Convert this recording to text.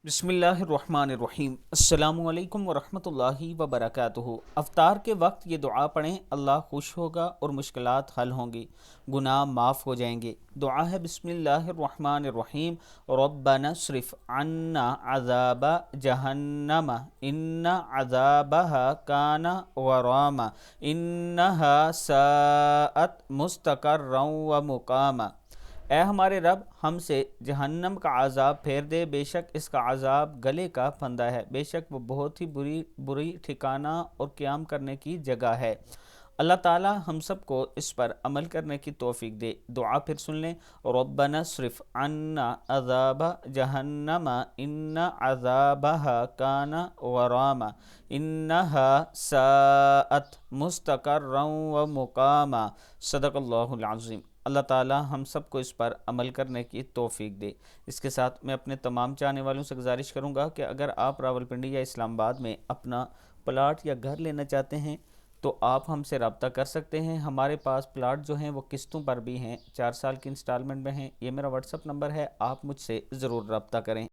बिस्मिल्लाहिर्रहमानिर्रहीम। अस्सलामु अलैकुम वरहमतुल्लाहि वबरकातुहू। अफ्तार के वक्त ये दुआ पढ़ें, अल्लाह खुश होगा और मुश्किलात हल होंगी, गुनाह माफ़ हो जाएंगे। दुआ है बिस्मिल्लाहिर्रहमानिर्रहीम। रब्बना स्रिफ अन्ना अज़ाबा जहन्नम इन्ना अज़ाबहा काना गरामा इन्नहा साअत मुस्तक़र्रन व मुकामा। ए हमारे रब, हमसे जहन्नम का अज़ाब फेर दे, बेशक इसका अज़ाब गले का फंदा है, बेशक वो बहुत ही बुरी बुरी ठिकाना और क़याम करने की जगह है। अल्लाह ताला हम सब को इस पर अमल करने की तौफीक दे। दुआ फिर सुन लें। रब्बना स्रिफ अन्ना अज़ाब जहन्नम इन्ना अज़ाबहा काना गरामा इन्नहा साअत मुस्तक़र्रन व मुकामा। सदक़ल्लाहुल अज़ीम। अल्लाह ताला हम सब को इस पर अमल करने की तौफीक दे। इसके साथ मैं अपने तमाम चाहने वालों से गुजारिश करूँगा कि अगर आप रावलपिंडी या इस्लामाबाद में अपना प्लाट या घर लेना चाहते हैं तो आप हमसे रब्ता कर सकते हैं। हमारे पास प्लाट जो हैं वो किस्तों पर भी हैं, 4 साल की इंस्टॉलमेंट में हैं। ये मेरा व्हाट्सअप नंबर है, आप मुझसे ज़रूर रब्ता करें।